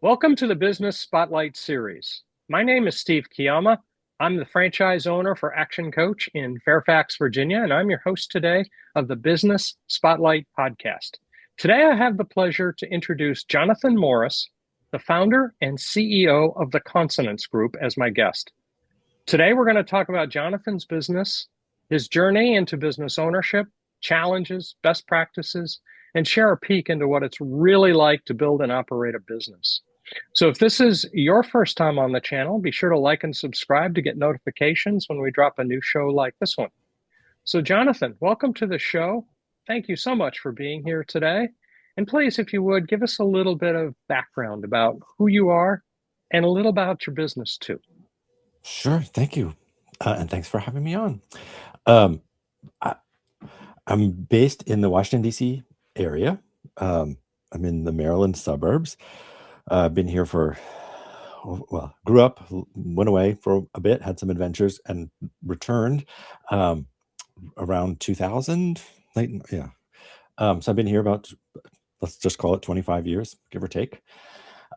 Welcome to the Business Spotlight series. My name is Steve Chiama. I'm the franchise owner for Action Coach in Fairfax, Virginia, and I'm your host today of the Business Spotlight podcast. Today, I have the pleasure to introduce Jonathan Morris, the founder and CEO of the Consonance Group, as my guest. Today, we're going to talk about Jonathan's business, his journey into business ownership, challenges, best practices, and share a peek into what it's really like to build and operate a business. So if this is your first time on the channel, be sure to like and subscribe to get notifications when we drop a new show like this one. So Jonathan, welcome to the show. Thank you so much for being here today. And please, if you would, give us a little bit of background about who you are and a little about your business too. Sure. Thank you. And thanks for having me on. Um, I, I'm based in the Washington, D.C. area. I'm in the Maryland suburbs. I've been here grew up, went away for a bit, had some adventures, and returned um, around 2000. Yeah. So I've been here about, let's just call it 25 years, give or take.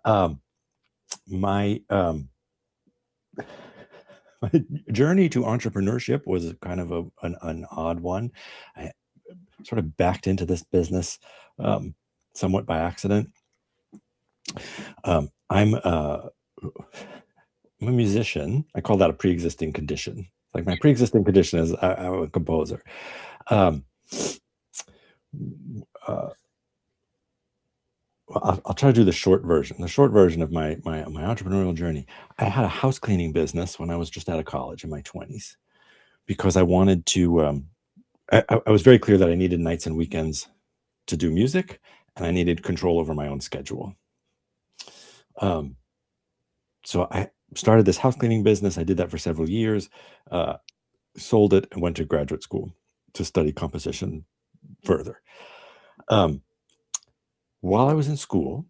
Um, my my journey to entrepreneurship was kind of an odd one. I sort of backed into this business somewhat by accident. I'm a musician. I call that a pre-existing condition. Like my pre-existing condition is I'm a composer. Um, uh, I'll try to do the short version. The short version of my entrepreneurial journey. I had a house cleaning business when I was just out of college in my 20s because I wanted to. I was very clear that I needed nights and weekends to do music, and I needed control over my own schedule. Um, so I started this house cleaning business. I did that for several years, uh, sold it, and went to graduate school to study composition further. Um, while I was in school,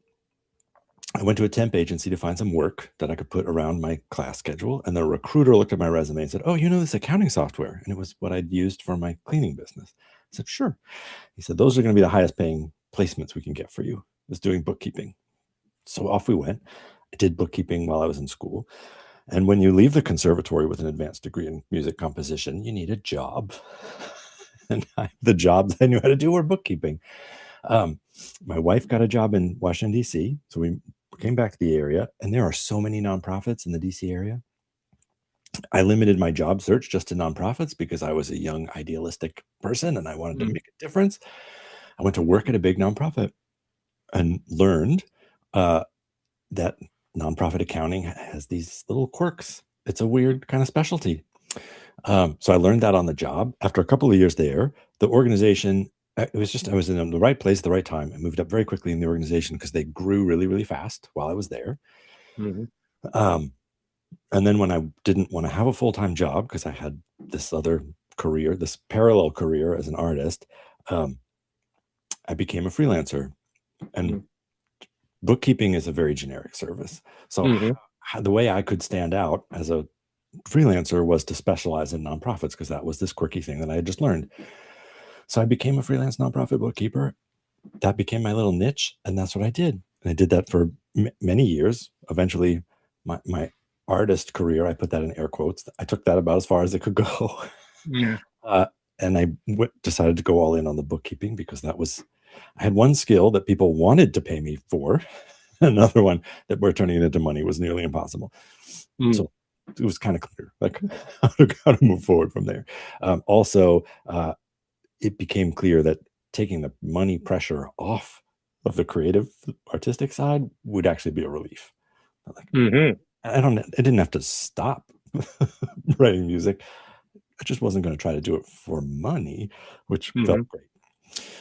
I went to a temp agency to find some work that I could put around my class schedule. And the recruiter looked at my resume and said, "Oh, you know this accounting software?" And it was what I'd used for my cleaning business. I said, "Sure." He said, "Those are going to be the highest paying placements we can get for you, is doing bookkeeping." So off we went. I did bookkeeping while I was in school. And when you leave the conservatory with an advanced degree in music composition, you need a job. And the jobs I knew how to do were bookkeeping. Um, my wife got a job in Washington, D.C. So we came back to the area, and there are so many nonprofits in the DC area. I limited my job search just to nonprofits because I was a young, idealistic person and I wanted to Mhm. make a difference. I went to work at a big nonprofit and learned uh, that nonprofit accounting has these little quirks. It's a weird kind of specialty. So I learned that on the job. After a couple of years there, the organization, it was just, I was in the right place at the right time. I moved up very quickly in the organization because they grew really, really fast while I was there. Mhm. Um, and then when I didn't want to have a full-time job because I had this other career, this parallel career as an artist, um, I became a freelancer. And Mhm. bookkeeping is a very generic service. So Mhm. the way I could stand out as a freelancer was to specialize in nonprofits because that was this quirky thing that I had just learned. So I became a freelance nonprofit bookkeeper. That became my little niche, and that's what I did. And I did that for many years. Eventually, my artist career, I put that in air quotes, I took that about as far as it could go. Yeah. uh, and decided to go all in on the bookkeeping because I had one skill that people wanted to pay me for. Another one that we're turning it into money was nearly impossible. Mm. So it was kind of clear, like how to move forward from there. Also, it became clear that taking the money pressure off of the creative artistic side would actually be a relief. Like Mhm. I didn't have to stop writing music. I just wasn't going to try to do it for money, which felt Mhm. great.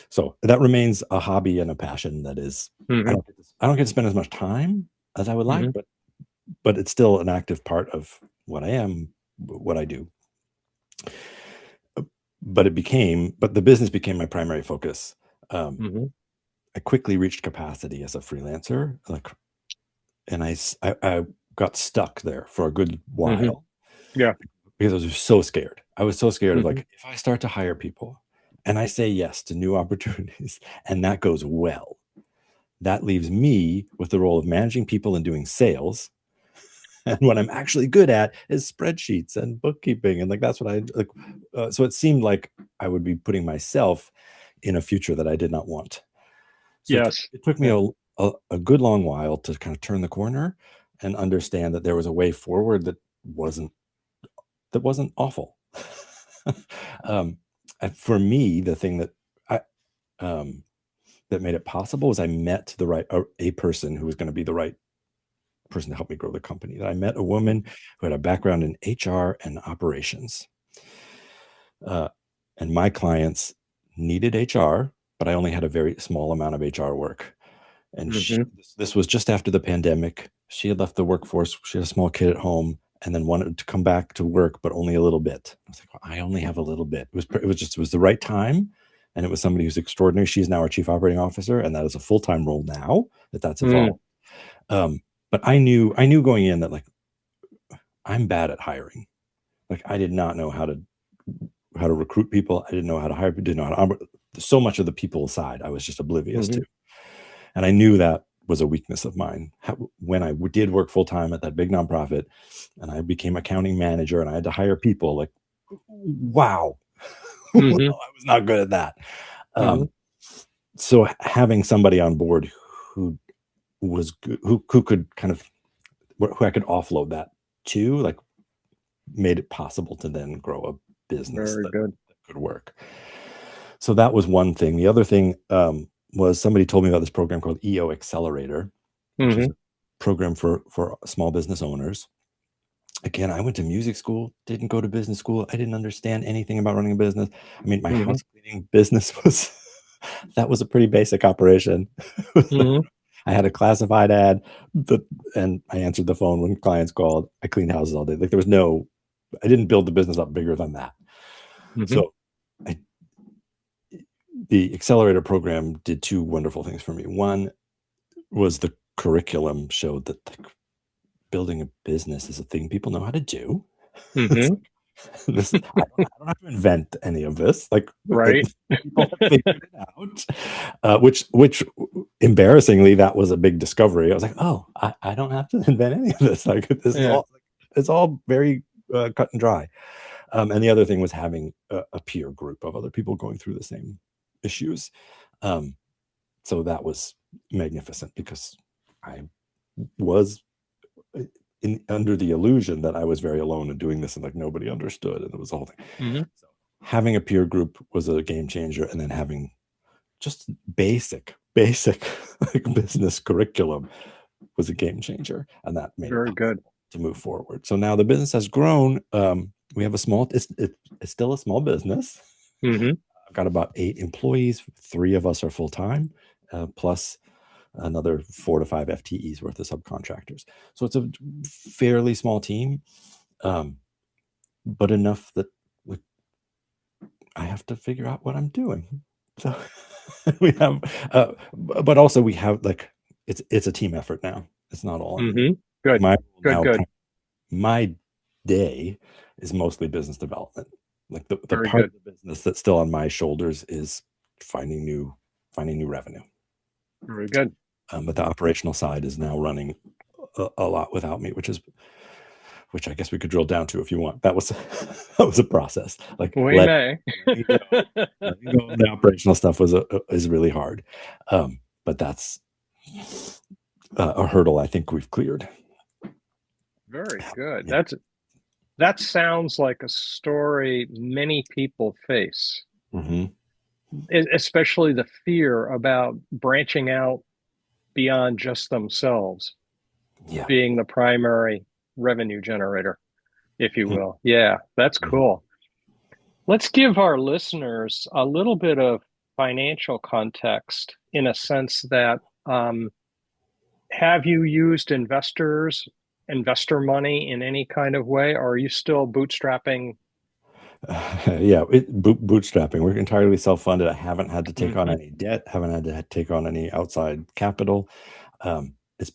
So that remains a hobby and a passion that is Mhm. I don't get to spend as much time as I would like, Mhm. but it's still an active part of what I am, what I do. But the business became my primary focus. Um, Mhm. I quickly reached capacity as a freelancer, and I got stuck there for a good Mhm. while Yeah. because I was so scared. I was so scared of Mhm. like, if I start to hire people and I say yes to new opportunities and that goes well, that leaves me with the role of managing people and doing sales. And what I'm actually good at is spreadsheets and bookkeeping. And like, that's what I like. So it seemed like I would be putting myself in a future that I did not want. So Yes. it took me Yeah. a good long while to kind of turn the corner and understand that there was a way forward wasn't that wasn't awful. um, and for me, the thing I um, that made it possible was I met a person who was going to be the right person to help me grow the company. That I met a woman who had a background in HR and operations, uh, and my clients needed HR, but I only had a very small amount of HR work. And Hmm. this was just after the pandemic. She had left the workforce. She had a small kid at home, and then wanted to come back to work, but only a little bit. I was like, well, I only have a little bit. It was the right time, and it was somebody who's extraordinary. She's now our chief operating officer, and that is a full-time role now that's Mm. evolved. But I knew going in that, like, I'm bad at hiring. Like, I did not know how to recruit people. I didn't know how to hire. Didn't know how to. So much of the people side, I was just oblivious Hmm. to. And I knew that was a weakness of mine. When I did work full time at that big nonprofit and I became accounting manager and I had to hire people, like, wow, I Hmm. was not good at that. Hmm. Um, so having somebody on board who who could kind of, who I could offload that to, like, made it possible to then grow a business Very that good. could work. So that was one thing. The other thing was somebody told me about this program called EO Accelerator, which is Hmm. a program for small business owners. Again, I went to music school, didn't go to business school. I didn't understand anything about running a business. I mean, my Hmm. house cleaning business was that was a pretty basic operation. Hmm. I had a classified ad, and I answered the phone when clients called. I cleaned houses all day. Like, I didn't build the business up bigger than that. Hmm. So I, the accelerator program did two wonderful things for me. One was the curriculum showed that, like, building a business is a thing people know how to do. It's Hmm. like, I don't have to invent any of this. Like, Right. people have figured it out. Which embarrassingly, that was a big discovery. I was like, oh, I don't have to invent any of this. Like, this is Yeah. all, it's all very cut and dry. And the other thing was having a peer group of other people going through the same issues. Um, so that was magnificent because I was under the illusion that I was very alone and doing this, and like nobody understood, and it was the whole thing. Hmm. So having a peer group was a game changer, and then having just basic like business curriculum was a game changer, and that made it Very good. possible to move forward. So now the business has grown. We have a small. It's still a small business. Hmm. I've got about 8 employees. 3 of us are full time, plus another 4 to 5 FTEs worth of subcontractors. So it's a fairly small team, um, but enough that, like, I have to figure out what I'm doing. So we have, but also we have, like, it's a team effort now. It's not all on me. Hmm. Good. My Good. now Good. my day is mostly business development. Like, the Very part good. of the business that's still on my shoulders is finding new revenue. Very good. But the operational side is now running a lot without me, which I guess we could drill down to if you want. That was that was a process. Like, We may. letting go, letting go of the operational stuff is really hard, but that's a hurdle I think we've cleared. Very good. Yeah. That sounds like a story many people face, Hmm. especially the fear about branching out beyond just themselves, Yeah. being the primary revenue generator, if you Mhm. will. Yeah, that's Mhm. cool. Let's give our listeners a little bit of financial context in a sense that have you used investor money in any kind of way, or are you still bootstrapping? Yeah, bootstrapping. We're entirely self-funded. I haven't had to take on Hmm. any debt. Haven't had to take on any outside capital. It's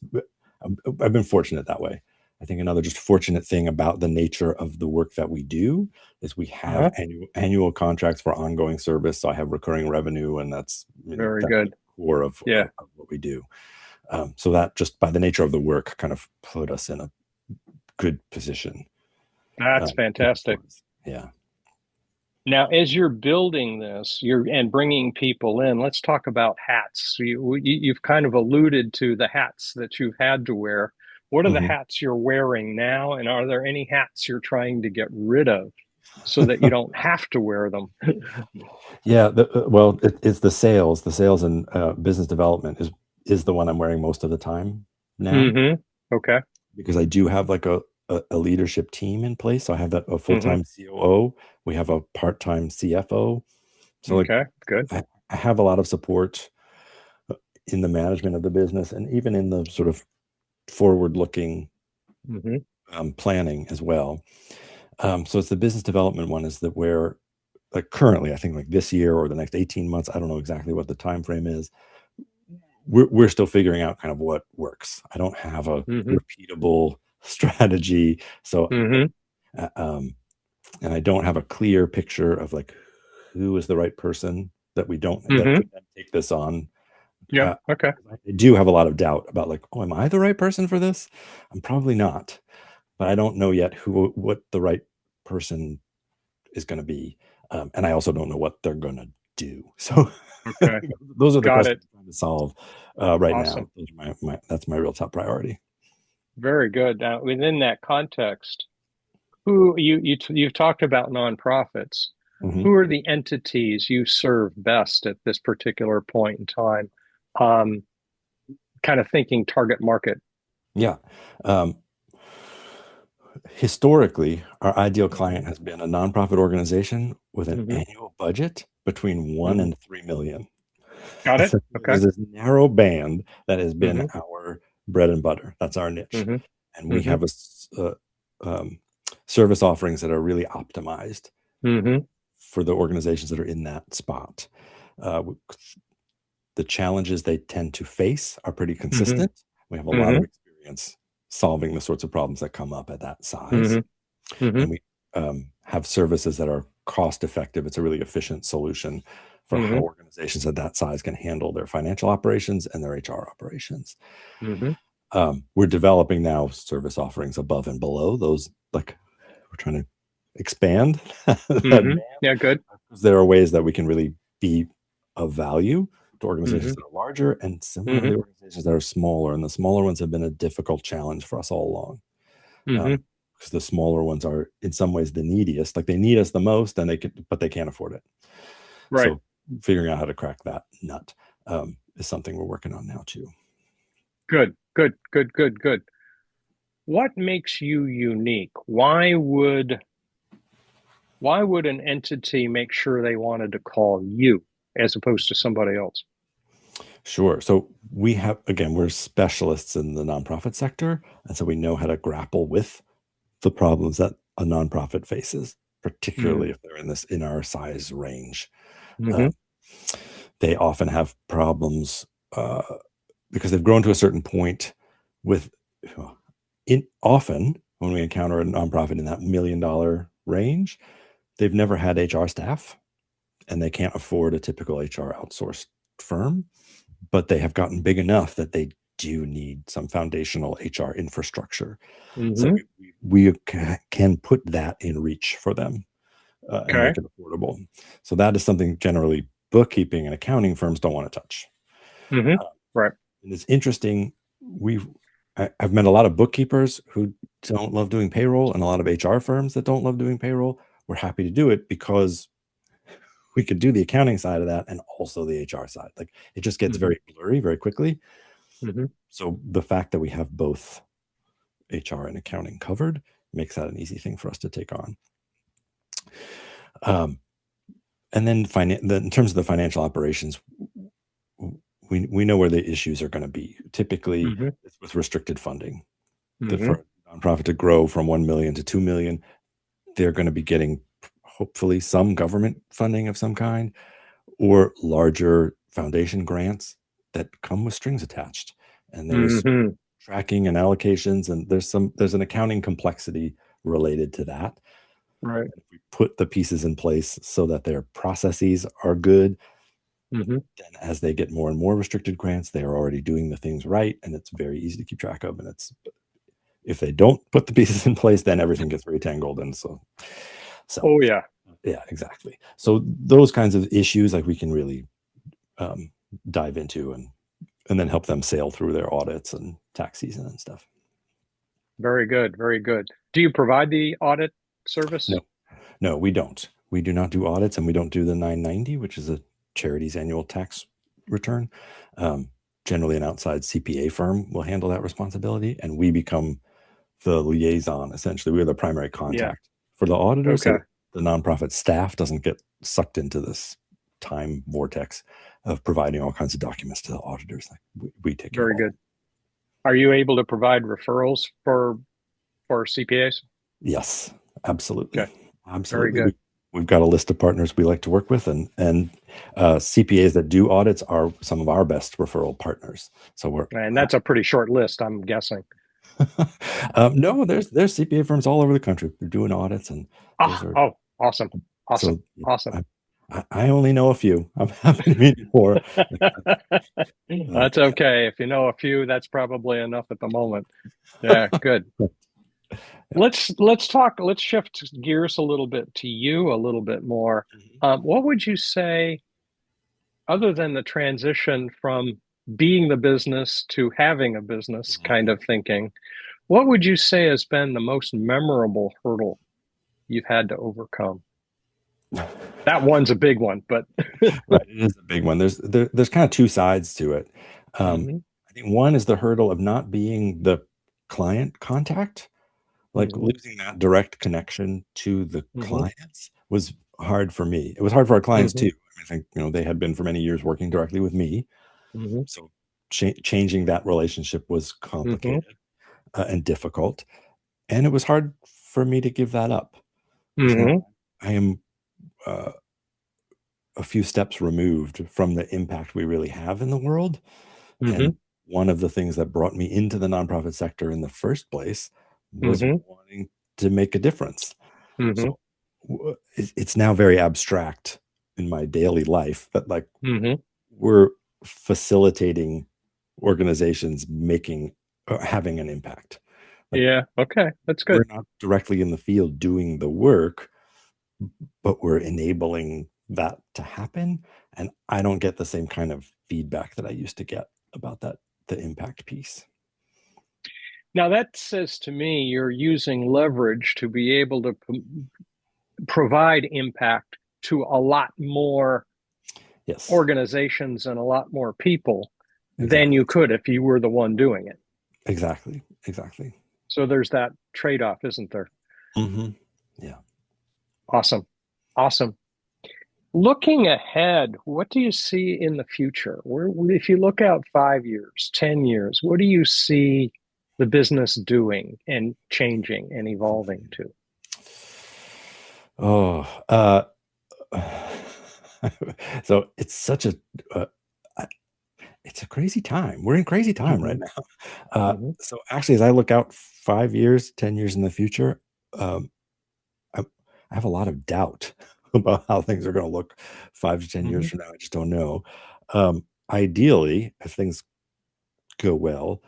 I've been fortunate that way. I think another just fortunate thing about the nature of the work that we do is we have Uh-huh. annual contracts for ongoing service. So I have recurring revenue, and that's Very that's the good. core of Yeah. what we do. So that just by the nature of the work kind of put us in a good position. That's fantastic. Yeah. Now, as you're building this, you're and bringing people in, let's talk about hats. You've kind of alluded to the hats that you've had to wear. What are the Hmm. hats you're wearing now? And are there any hats you're trying to get rid of so that you don't have to wear them? Yeah. Well, it's the sales and business development is the one I'm wearing most of the time now, Hmm. Okay. because I do have like a leadership team in place. So I have a Hmm. full-time COO. We have a part-time CFO. So like Okay. Good. I have a lot of support in the management of the business and even in the sort of forward-looking Hmm. planning as well. So it's the business development one is that where like currently, I think like this year or the next 18 months, I don't know exactly what the time frame is. We're still figuring out kind of what works. I don't have a Hmm. repeatable strategy. So Hmm. and I don't have a clear picture of like who is the right person that we don't that Hmm. could then take this on. Yep. Uh, Okay. I do have a lot of doubt about like, oh, am I the right person for this? I'm probably not, but I don't know yet what the right person is going to be, and I also don't know what they're going to do. So Okay. those are the Got questions it. I'm trying to solve right now. Awesome. Those are that's my real top priority. Very good. Now, within that context, who you've talked about nonprofits. Hmm. Who are the entities you serve best at this particular point in time? Um, Kind of thinking target market. Yeah. Um, Historically, our ideal Hmm. client has been a nonprofit organization with an Hmm. annual budget between one Hmm. and 3 million. Got it. So Okay. there's this narrow band that has been Hmm. our bread and butter. That's our niche, Hmm. and we Hmm. have um, service offerings that are really optimized Hmm. for the organizations that are in that spot. Uh, the challenges they tend to face are pretty Hmm. consistent. We have a lot of Hmm. experience solving the sorts of problems that come up at that size, Hmm. Hmm. and we have services that are cost effective. It's a really efficient solution for how Hmm. organizations at that size can handle their financial operations and their HR operations. Hmm. We're developing now service offerings above and below those. Like we're trying to expand that Hmm. band, Yeah, good. because there are ways that we can really be of value to organizations Hmm. that are larger and similarly Hmm. organizations that are smaller. And the smaller ones have been a difficult challenge for us all along. Hmm. Because the smaller ones are in some ways the neediest. Like they need us the most, and but they can't afford it. Right. So figuring out how to crack that nut is something we're working on now too. Good. Good. Good. Good. Good. What makes you unique? Why would an entity make sure they wanted to call you as opposed to somebody else? Sure. So we have, again, we're specialists in the nonprofit sector, and so we know how to grapple with the problems that a nonprofit faces, particularly if they're in our size range. Mm-hmm. Um, they often have problems uh, because they've grown to a certain point with in often when we encounter a nonprofit in that $1 million range, they've never had HR staff and they can't afford a typical HR outsourced firm, but they have gotten big enough that they do need some foundational HR infrastructure. So Mm-hmm. we can put that in reach for them and Okay. make it affordable. So that is something generally bookkeeping and accounting firms don't want to touch. Mm-hmm. Uh, Right. and it's interesting. I've met a lot of bookkeepers who don't love doing payroll, and a lot of HR firms that don't love doing payroll. We're happy to do it because we could do the accounting side of that and also the HR side. Like it just gets Mm-hmm. very blurry very quickly. Mm-hmm. So the fact that we have both HR and accounting covered makes that an easy thing for us to take on. Um, and then in terms of the financial operations, we know where the issues are going to be. Typically, Mm-hmm. it's with restricted funding. Mm-hmm. For a nonprofit to grow from 1 million to 2 million, they're going to be getting hopefully some government funding of some kind or larger foundation grants that come with strings attached. And there's Mm-hmm. tracking and allocations, and there's an accounting complexity related to that. Right. If we put the pieces in place so that their processes are good, Hmm. Then as they get more and more restricted grants, they are already doing the things right, and it's very easy to keep track of. And it's if they don't put the pieces in place, then everything gets very tangled. And so Oh yeah, yeah, exactly. So those kinds of issues, like we can really dive into and then help them sail through their audits and tax season and stuff. very good, very good. Do you provide the audit service? No, no, we don't. We do not do audits, and we don't do the 990, which is a charity's annual tax return. Um, Generally, an outside CPA firm will handle that responsibility, and we become the liaison. Essentially, we're the primary Yeah. contact for the auditors, so Okay. that the nonprofit staff doesn't get sucked into this time vortex of providing all kinds of documents to the auditors. Like we take care of Very all. good. Are you able to provide referrals for CPAs? Yes, absolutely, Okay. Very absolutely. good. We've got a list of partners we like to work with, and CPAs that do audits are some of our best referral partners. So we're And that's a pretty short list, I'm guessing. no, there's CPA firms all over the country who are doing audits, and those Ah, are oh, awesome. Awesome. so. Yeah, Awesome. I only know a few. I'm happy to meet more. That's okay. If you know a few, that's probably enough at the moment. Yeah, good. Yeah. Let's shift gears a little bit to you a little bit more. Mhm. What would you say, other than the transition from being the business to having a business Mhm. kind of thinking, what would you say has been the most memorable hurdle you've had to overcome? That one's a big one, but Right, it is a big one. There's kind of two sides to it. hmm I think one is the hurdle of not being the client contact, like hmm losing that direct connection to the hmm clients was hard for me. It was hard for our clients hmm too. I think, they had been for many years working directly with me. hmm So changing that relationship was hmm complicated and difficult. And it was hard for me to give that up because now hmm I am uh, a few steps removed from the impact we really have in the world. And hmm one of the things that brought me into the nonprofit sector in the first place was hmm wanting to make a difference. hmm So it's now very abstract in my daily life that like hmm we're facilitating organizations having an impact. Like Yeah, okay, that's we're good. not directly in the field doing the work, but we're enabling that to happen. And I don't get the same kind of feedback that I used to get about the impact piece. Now that says to me you're using leverage to be able to provide impact to a lot more Yes, organizations and a lot more people than exactly. you could if you were the one doing it. Exactly. Exactly. So there's that trade-off, isn't there? Yeah. Awesome. Awesome. Looking ahead, what do you see in the future? If you look out 5 years, 10 years, what do you see the business doing and changing and evolving to? Oh, so it's such uh, it's a crazy time. We're in crazy time Hmm. right now. Hmm. So actually, as I look out 5 years, 10 years in the future, um, I have a lot of doubt about how things are going to look 5 to 10 years Hmm. from now. I just don't know. Ideally, if things go well,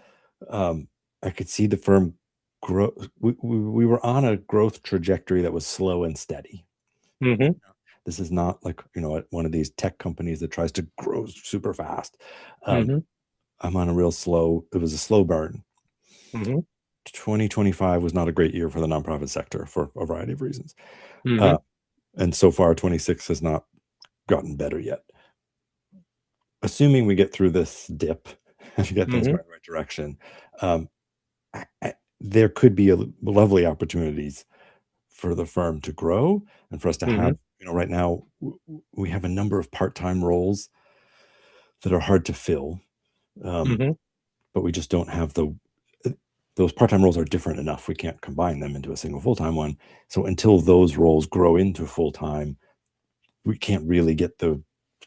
um, I could see the firm grow. We were on a growth trajectory that was slow and steady. Hmm. This is not like one of these tech companies that tries to grow super fast. Um, Hmm. I'm on a real slow. It was a slow burn. Hmm. 2025 was not a great year for the nonprofit sector for a variety of reasons. Hmm. Uh, and so far, 26 has not gotten better yet. Assuming we get through this dip and get things Hmm. going in the right direction, um, there could be lovely opportunities for the firm to grow and for us to have. Hmm. Right now we have a number of part-time roles that are hard to fill, um, hmm but we just don't have those part-time roles are different enough. We can't combine them into a single full-time one. So until those roles grow into full-time, we can't really get the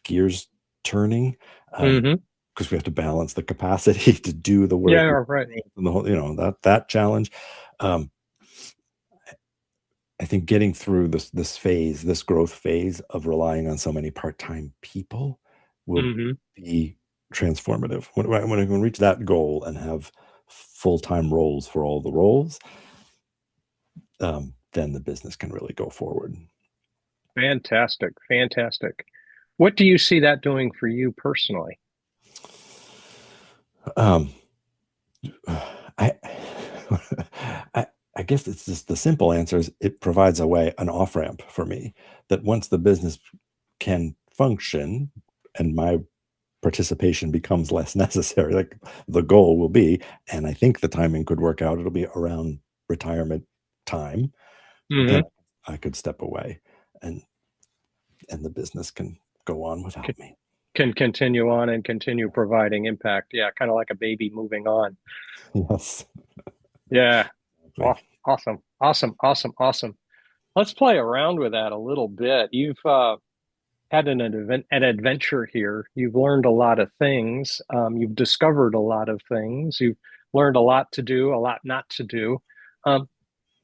gears turning hmm because we have to balance the capacity to do the work Yeah, right. and the whole, that challenge. Um, I think getting through this growth phase of relying on so many part-time people will Hmm. be transformative. When I can reach that goal and have full-time roles for all the roles, then the business can really go forward. Fantastic. Fantastic. What do you see that doing for you personally? Um, I, I, I guess it's just the simple answer is it provides a way, an off ramp for me that once the business can function and my participation becomes less necessary, like the goal will be, and I think the timing could work out, it'll be around retirement time, then Hmm. I could step away and the business can go on without me. Can continue on and continue providing impact. Yeah, kind of like a baby moving on. Yes. Yeah. Exactly. Awesome. Awesome. Awesome. Awesome. Let's play around with that a little bit. You've had an adventure here. You've learned a lot of things. You've discovered a lot of things. You've learned a lot to do, a lot not to do. Um,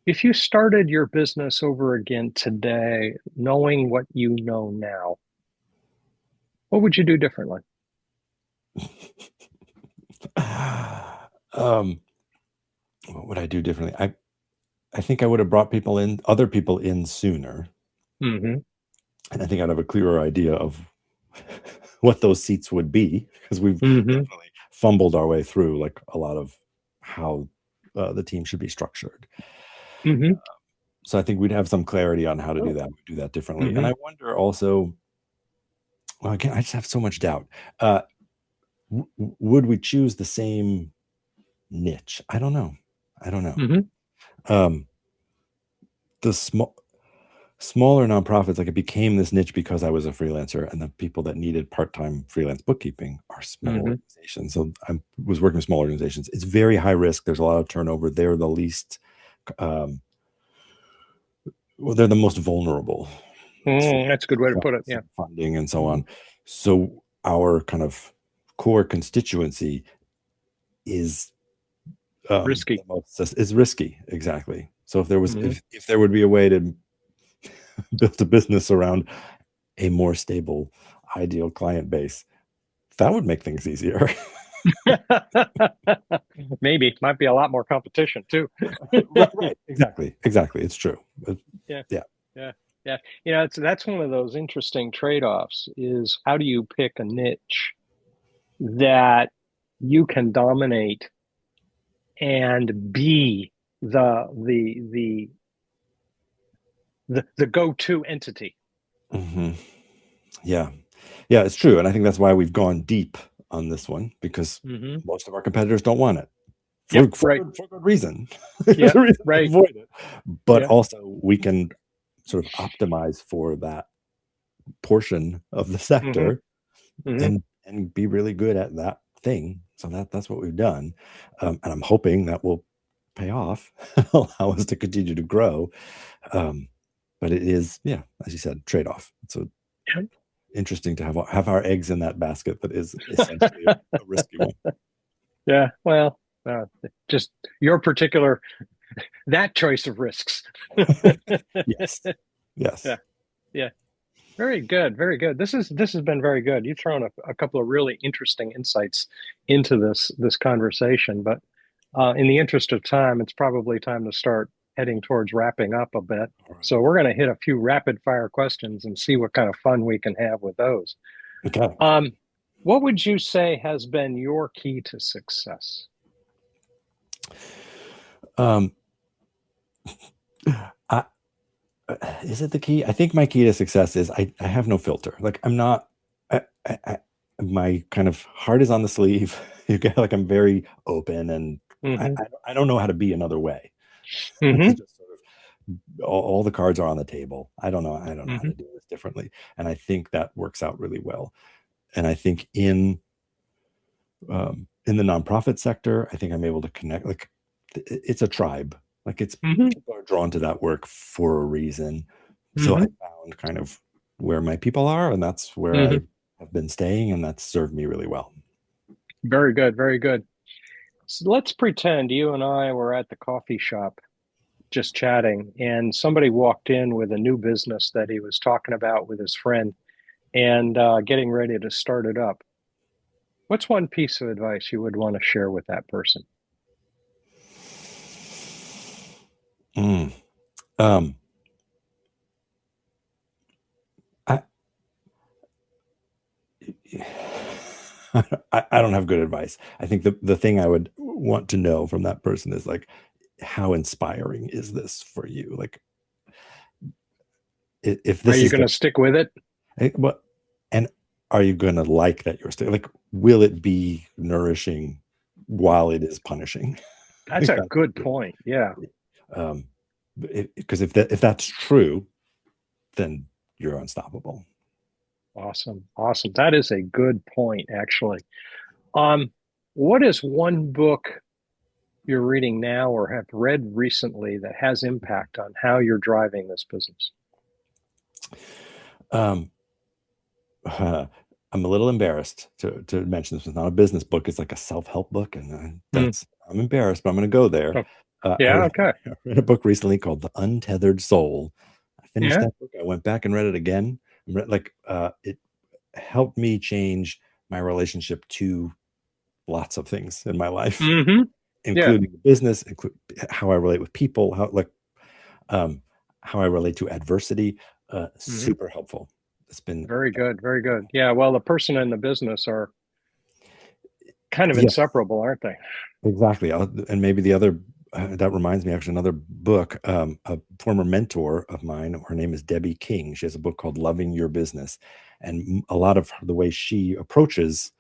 if you started your business over again today, knowing what you know now, what would you do differently? um, what would I do differently? I think I would have brought other people in sooner. Hmm. And I think I'd have a clearer idea of what those seats would be because we've Hmm. definitely fumbled our way through like a lot of how the team should be structured. Hmm. So I think we'd have some clarity on how to do that. We'd do that differently. And Hmm. I wonder also, well, again, I just have so much doubt. Uh, would we choose the same niche? I don't know. I don't know. Hmm. Um, the smaller nonprofits, like it became this niche because I was a freelancer, and the people that needed part-time freelance bookkeeping are small Hmm. organizations. So I was working with small organizations. It's very high risk. There's a lot of turnover. They're the least, um, well, they're the most vulnerable to That's a good way to put it. funds Yeah. and funding and so on. So our kind of core constituency is Risky. the most is risky. Exactly. So if there was Hmm. if there would be a way to build a business around a more stable, ideal client base, that would make things easier. Maybe might be a lot more competition too. Right, right. Exactly. Exactly. It's true. Yeah, Yeah. yeah, yeah. That's one of those interesting trade-offs is how do you pick a niche that you can dominate and be the go-to entity. Hmm. Yeah. Yeah, it's true. And I think that's why we've gone deep on this one because Hmm. most of our competitors don't want it Yep, right. for good reason. There's Yeah, a reason to right. avoid it. But Yeah. also, we can sort of optimize for that portion of the Hmm. sector Hmm. and be really good at that thing. So that's what we've done, and I'm hoping that will pay off, allow us to continue to grow. Um, but it is, yeah, as you said, trade off. So interesting to have our eggs in that basket that is essentially a risky one. Yeah. Well, just your particular that choice of risks. Yes, yes. Yeah. Yeah. Very good, very good. This has been very good. You've thrown a couple of really interesting insights into this conversation, but in the interest of time, it's probably time to start heading towards wrapping up a bit. All right. So we're going to hit a few rapid fire questions and see what kind of fun we can have with those. Okay. Um, what would you say has been your key to success? Um, I, is it the key? I think my key to success is I have no filter. Like I'm not. My kind of heart is on the sleeve. You get like I'm very open, and Hmm. I don't know how to be another way. It's Hmm. just sort of all the cards are on the table. I don't know how Hmm. to do this differently, and I think that works out really well. And I think in the nonprofit sector, I think I'm able to connect. Like it's a tribe. Like it's Hmm. people are drawn to that work for a reason. So I Hmm. found kind of where my people are, and that's where I Hmm. have been staying, and that's served me really well. Very good, very good. So let's pretend you and I were at the coffee shop just chatting, and somebody walked in with a new business that he was talking about with his friend. and getting ready to start it up, what's one piece of advice you would want to share with that person? Mm. Um, I, I don't have good advice. I think the thing I would want to know from that person is like, how inspiring is this for you? Like, if Are this you is going to the stick with it? what, and are you going to like that you're still like, will it be nourishing while it is punishing? That's Like a that, good point. Yeah. um, because if that's true, then you're unstoppable. Awesome. Awesome. That is a good point, actually. Um, what is one book you're reading now or have read recently that has impact on how you're driving this business? Um, I'm a little embarrassed to mention this. It's not a business book. It's like a self-help book, and Hmm. I'm embarrassed, but I'm going to go there. Oh, yeah. Okay. I read a book recently called The Untethered Soul. I finished Yeah. that book. I went back and read it again. It helped me change my relationship to lots of things in my life, Hmm. Yeah. including the business, how I relate with people, um, how I relate to adversity. Hmm. Super helpful. It's been Very good. Very good. Yeah. Well, the person and the business are kind of yeah, inseparable, aren't they? exactly. And maybe the other that reminds me, actually, another book. A former mentor of mine, her name is Debbie King. She has a book called Loving Your Business, and a lot of the way she approaches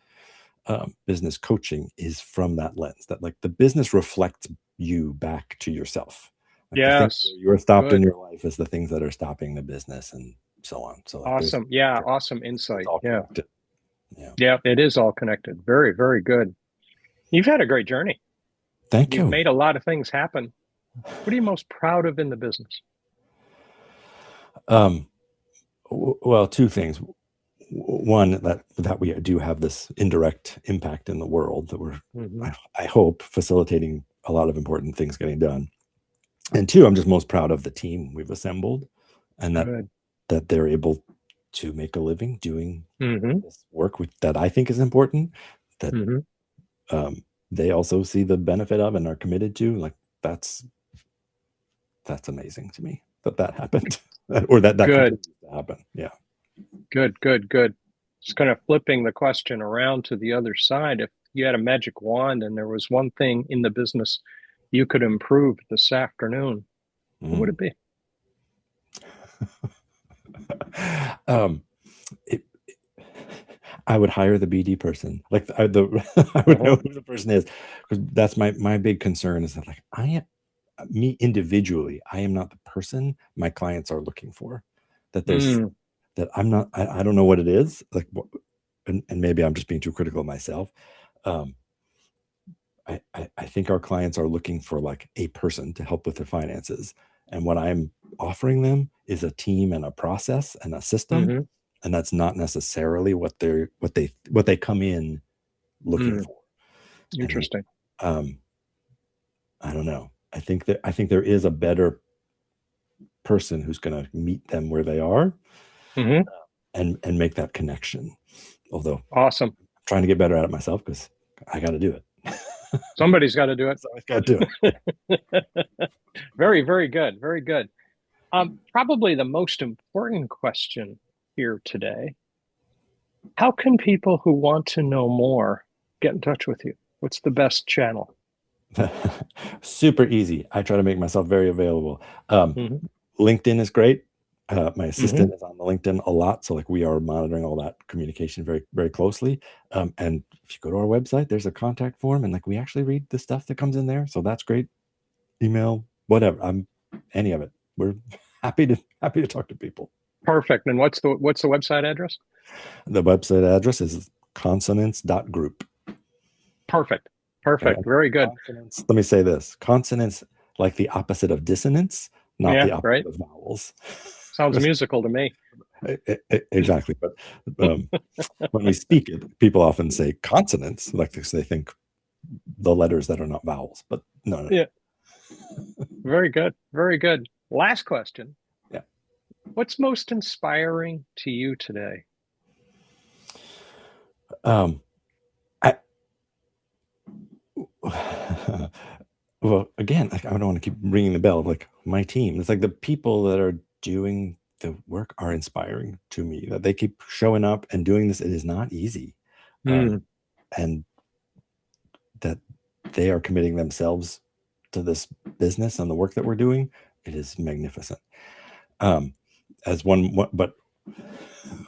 business coaching is from that lens. That like the business reflects you back to yourself. Like the things Yes. where you're stopped in Good. your life is the things that are stopping the business, and so on. So like Awesome. Yeah. Awesome it's insight. all Yeah. connected. Yeah. Yeah. It is all connected. Very, very good. You've had a great journey. Thank You've you. made a lot of things happen. What are you most proud of in the business? Um, well, two things. One, that we do have this indirect impact in the world that we're, Hmm. I hope, facilitating a lot of important things getting done. And two, I'm just most proud of the team we've assembled, and Good. that they're able to make a living doing Hmm. this work that I think is important. That Hmm. um, they also see the benefit of and are committed to. Like that's that's amazing to me that happened, or that Good. continues to happen. Yeah. Good. Good. Good. Just kind of flipping the question around to the other side. If you had a magic wand and there was one thing in the business you could improve this afternoon, what would Mm. it be? um, it, I would hire the BD person. Like I would know Uh-huh. who the person is, because that's my big concern is that like me individually, I am not the person my clients are looking for. That there's Mm, that I'm not. I don't know what it is. Like, and maybe I'm just being too critical of myself. Um, I think our clients are looking for like a person to help with their finances, and what I'm offering them is a team and a process and a system, hmm. and that's not necessarily what they come in looking Mm, for. And interesting. um, I don't know. I think there is a better person who's going to meet them where they are, Hmm. and make that connection. Although I'm Awesome. trying to get better at it myself because I got to do it. Somebody's got to do So I got to do it. it. Very, very good. Very good. Probably the most important question here today. How can people who want to know more get in touch with you? What's the best channel? Super easy. I try to make myself very available. Um, Hmm. LinkedIn is great. My Hmm. assistant is on the LinkedIn a lot, so like we are monitoring all that communication very, very closely. And if you go to our website, there's a contact form, and like we actually read the stuff that comes in there, so that's great. Email, whatever. I'm any of it. We're happy to talk to people. Perfect. And what's the website address? The website address is consonance.group. Perfect. Perfect. And Very good. consonance, let me say this, consonance like the opposite of dissonance, not Yeah, the opposite right. of vowels. Sounds musical to me. Exactly. But when we speak it, people often say consonants, like they think the letters that are not vowels. But no, no, no. Yeah, very good. Very good. Last question. Yeah. What's most inspiring to you today? Um, I, well, again, like, I don't want to keep ringing the bell of like my team. It's like the people that are doing the work are inspiring to me, that they keep showing up and doing this. It is not easy. Mm. And that they are committing themselves to this business and the work that we're doing. It is magnificent. As one, but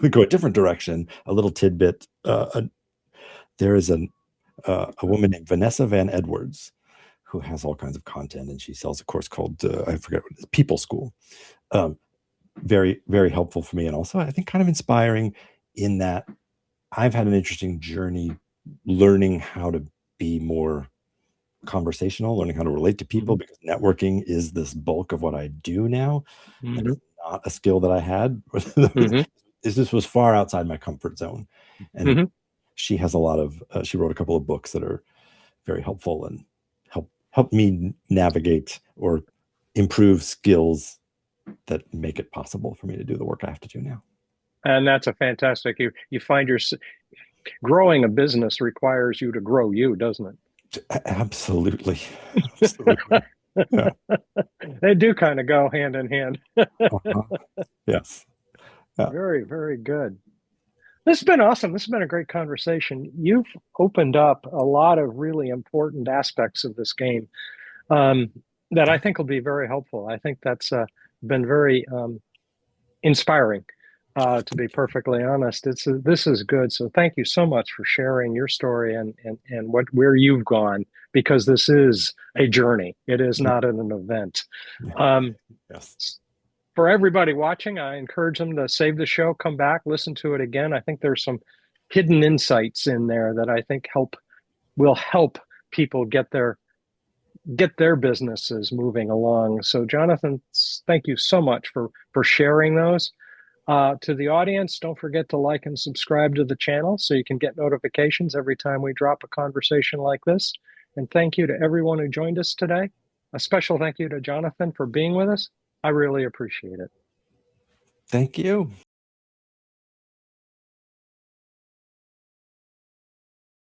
we go a different direction. A little tidbit. There is a woman named Vanessa Van Edwards who has all kinds of content, and she sells a course called I forget what it is, People School. Um, very, very helpful for me, and also I think kind of inspiring in that I've had an interesting journey learning how to be more conversational, learning how to relate to people, Mhm. because networking is this bulk of what I do now. And Mhm. it's not a skill that I had. Mhm. This was far outside my comfort zone. And Mhm. she has a lot of, she wrote a couple of books that are very helpful and help me navigate or improve skills that make it possible for me to do the work I have to do now. And that's a fantastic. You find your growing a business requires you to grow you, doesn't Absolutely. it? Absolutely. Yeah. They do kind of go hand in hand. Uh-huh. Yes. Yeah. Very, very good. This has been awesome. This has been a great conversation. You've opened up a lot of really important aspects of this game um, that I think will be very helpful. I think that's been very inspiring, to be perfectly honest. This is good. So thank you so much for sharing your story and where you've gone, because this is a journey. It is not an event. Um, Yes. for everybody watching, I encourage them to save the show, come back, listen to it again. I think there's some hidden insights in there that I think will help people get their businesses moving along. So, Jonathan, thank you so much for sharing those. To the audience, don't forget to like and subscribe to the channel so you can get notifications every time we drop a conversation like this. And thank you to everyone who joined us today. A special thank you to Jonathan for being with us. I really appreciate it. Thank you.